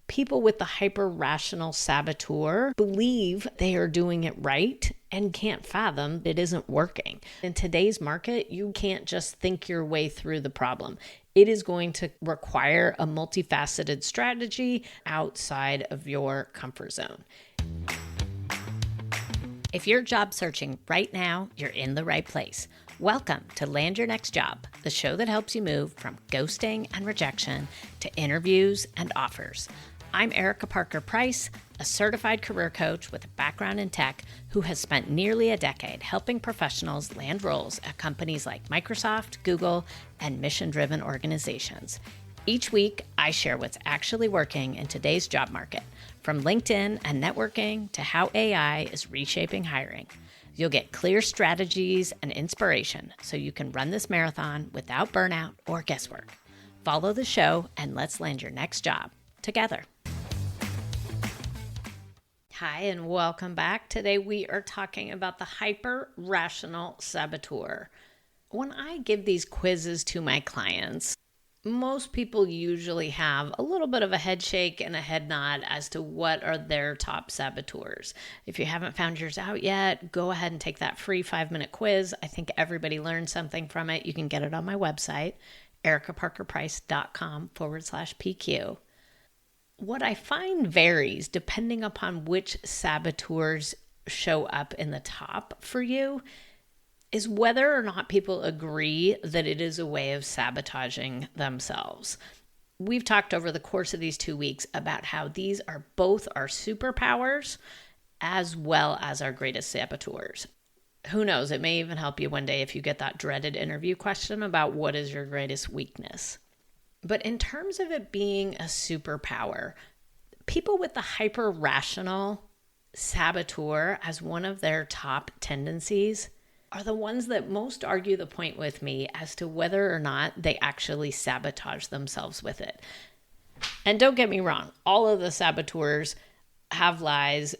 People with the hyper-rational saboteur believe they are doing it right and can't fathom it isn't working. In today's market, you can't just think your way through the problem. It is going to require a multifaceted strategy outside of your comfort zone. If you're job searching right now, you're in the right place. Welcome to Land Your Next Job, the show that helps you move from ghosting and rejection to interviews and offers. I'm Erika Parker-Price, a certified career coach with a background in tech who has spent nearly a decade helping professionals land roles at companies like Microsoft, Google, and mission-driven organizations. Each week, I share what's actually working in today's job market, from LinkedIn and networking to how AI is reshaping hiring. You'll get clear strategies and inspiration so you can run this marathon without burnout or guesswork. Follow the show and let's land your next job together. Hi, and welcome back. Today we are talking about the hyper-rational saboteur. When I give these quizzes to my clients, most people usually have a little bit of a head shake and a head nod as to what are their top saboteurs. If you haven't found yours out yet, go ahead and take that free 5-minute quiz. I think everybody learned something from it. You can get it on my website, erikaparkerprice.com/PQ. What I find varies depending upon which saboteurs show up in the top for you is whether or not people agree that it is a way of sabotaging themselves. We've talked over the course of these 2 weeks about how these are both our superpowers as well as our greatest saboteurs. Who knows, it may even help you one day if you get that dreaded interview question about what is your greatest weakness. But in terms of it being a superpower, people with the hyper-rational saboteur as one of their top tendencies are the ones that most argue the point with me as to whether or not they actually sabotage themselves with it. And don't get me wrong, all of the saboteurs have lies.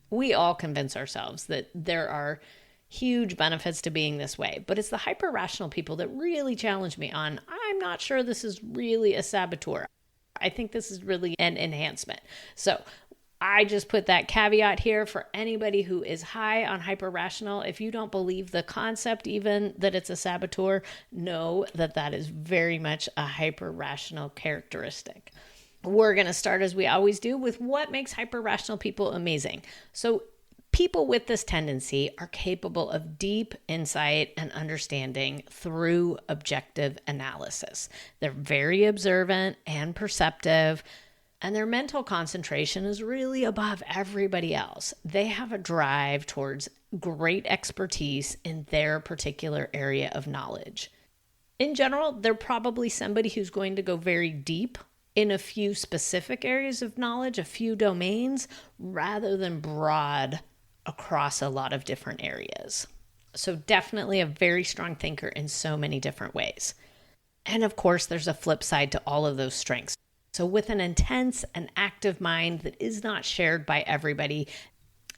We all convince ourselves that there are huge benefits to being this way, but it's the hyper-rational people that really challenge me on, I'm not sure this is really a saboteur. I think this is really an enhancement. So I just put that caveat here for anybody who is high on hyper-rational. If you don't believe the concept even that it's a saboteur, know that that is very much a hyper-rational characteristic. We're going to start, as we always do, with what makes hyper-rational people amazing. So people with this tendency are capable of deep insight and understanding through objective analysis. They're very observant and perceptive, and their mental concentration is really above everybody else. They have a drive towards great expertise in their particular area of knowledge. In general, they're probably somebody who's going to go very deep in a few specific areas of knowledge, a few domains, rather than broad across a lot of different areas. So definitely a very strong thinker in so many different ways. And of course, there's a flip side to all of those strengths. So with an intense and active mind that is not shared by everybody,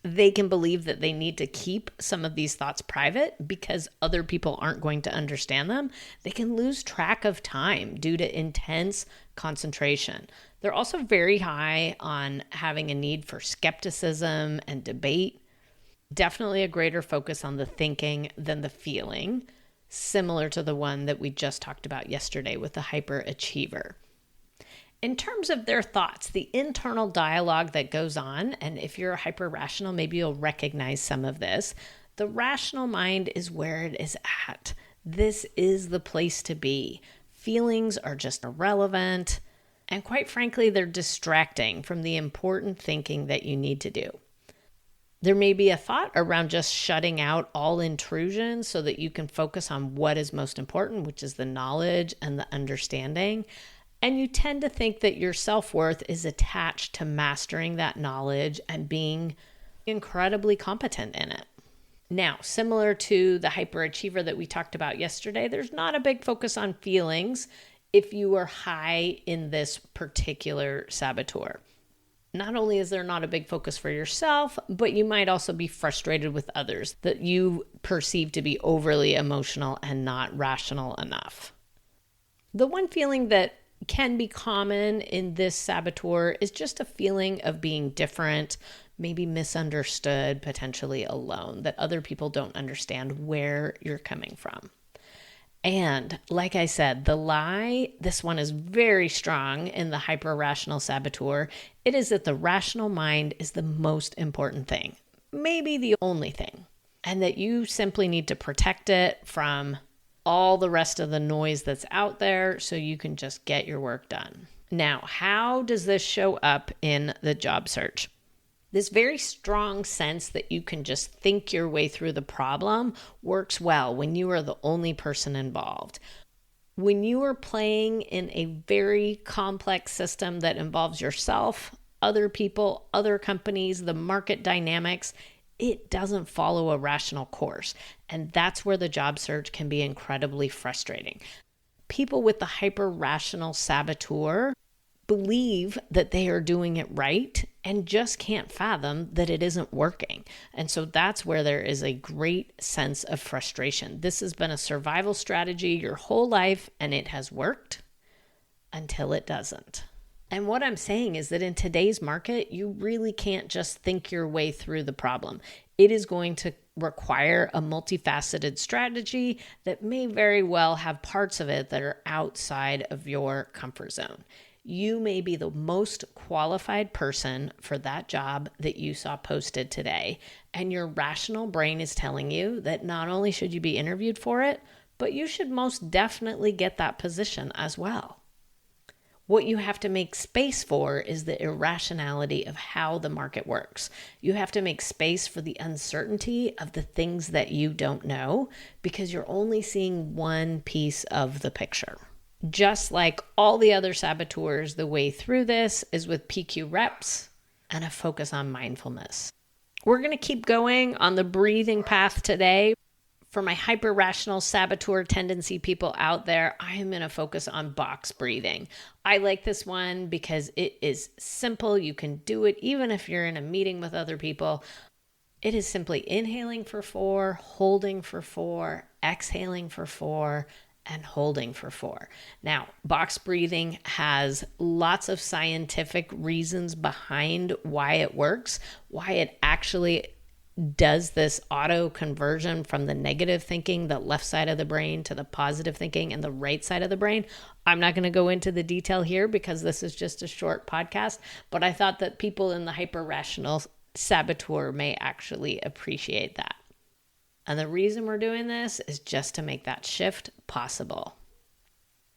they can believe that they need to keep some of these thoughts private because other people aren't going to understand them. They can lose track of time due to intense concentration. They're also very high on having a need for skepticism and debate. Definitely a greater focus on the thinking than the feeling, similar to the one that we just talked about yesterday with the hyperachiever. In terms of their thoughts, the internal dialogue that goes on, and if you're a hyper-rational, maybe you'll recognize some of this. The rational mind is where it is at. This is the place to be. Feelings are just irrelevant, and quite frankly, they're distracting from the important thinking that you need to do. There may be a thought around just shutting out all intrusion so that you can focus on what is most important, which is the knowledge and the understanding. And you tend to think that your self-worth is attached to mastering that knowledge and being incredibly competent in it. Now, similar to the hyperachiever that we talked about yesterday, there's not a big focus on feelings if you are high in this particular saboteur. Not only is there not a big focus for yourself, but you might also be frustrated with others that you perceive to be overly emotional and not rational enough. The one feeling that can be common in this saboteur is just a feeling of being different, maybe misunderstood, potentially alone, that other people don't understand where you're coming from. And like I said, the lie, this one is very strong in the hyper-rational saboteur. It is that the rational mind is the most important thing, maybe the only thing, and that you simply need to protect it from all the rest of the noise that's out there so you can just get your work done. Now, how does this show up in the job search? This very strong sense that you can just think your way through the problem works well when you are the only person involved. When you are playing in a very complex system that involves yourself, other people, other companies, the market dynamics, it doesn't follow a rational course. And that's where the job search can be incredibly frustrating. People with the hyper-rational saboteur believe that they are doing it right and just can't fathom that it isn't working. And so that's where there is a great sense of frustration. This has been a survival strategy your whole life, and it has worked until it doesn't. And what I'm saying is that in today's market, you really can't just think your way through the problem. It is going to require a multifaceted strategy that may very well have parts of it that are outside of your comfort zone. You may be the most qualified person for that job that you saw posted today, and your rational brain is telling you that not only should you be interviewed for it, but you should most definitely get that position as well. What you have to make space for is the irrationality of how the market works. You have to make space for the uncertainty of the things that you don't know, because you're only seeing one piece of the picture. Just like all the other saboteurs, the way through this is with PQ reps and a focus on mindfulness. We're going to keep going on the breathing path today. For my hyper-rational saboteur tendency people out there, I am going to focus on box breathing. I like this one because it is simple. You can do it even if you're in a meeting with other people. It is simply inhaling for 4, holding for 4, exhaling for 4, and holding for 4. Now, box breathing has lots of scientific reasons behind why it works, why it actually does this auto conversion from the negative thinking, the left side of the brain, to the positive thinking and the right side of the brain. I'm not going to go into the detail here because this is just a short podcast, but I thought that people in the hyper-rational saboteur may actually appreciate that. And the reason we're doing this is just to make that shift possible.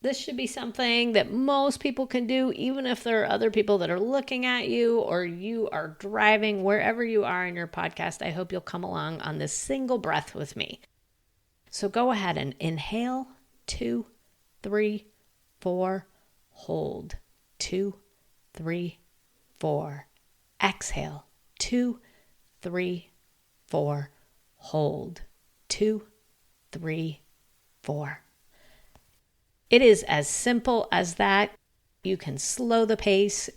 This should be something that most people can do, even if there are other people that are looking at you or you are driving wherever you are in your podcast. I hope you'll come along on this single breath with me. So go ahead and inhale, 2, 3, 4, hold, 2, 3, 4. Exhale, 2, 3, 4. Hold, 2, 3, 4. It is as simple as that. You can slow the pace.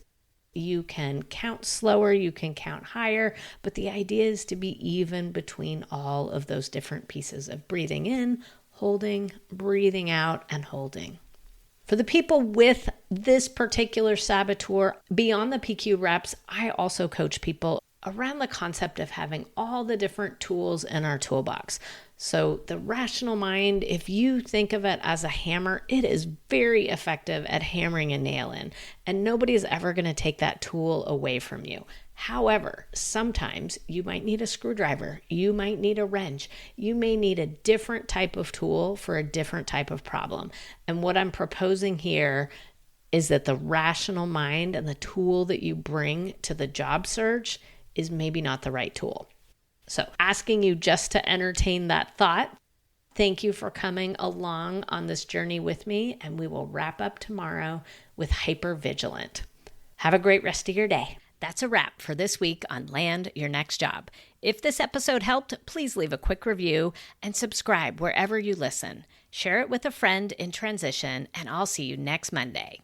You can count slower. You can count higher. But the idea is to be even between all of those different pieces of breathing in, holding, breathing out, and holding. For the people with this particular saboteur, beyond the PQ reps, I also coach people around the concept of having all the different tools in our toolbox. So the rational mind, if you think of it as a hammer, it is very effective at hammering a nail in, and nobody is ever going to take that tool away from you. However, sometimes you might need a screwdriver, you might need a wrench, you may need a different type of tool for a different type of problem. And what I'm proposing here is that the rational mind and the tool that you bring to the job search is maybe not the right tool. So asking you just to entertain that thought. Thank you for coming along on this journey with me, and we will wrap up tomorrow with hyper-vigilant. Have a great rest of your day. That's a wrap for this week on Land Your Next Job. If this episode helped, please leave a quick review and subscribe wherever you listen. Share it with a friend in transition, and I'll see you next Monday.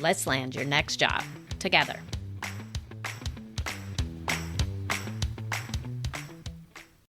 Let's land your next job together.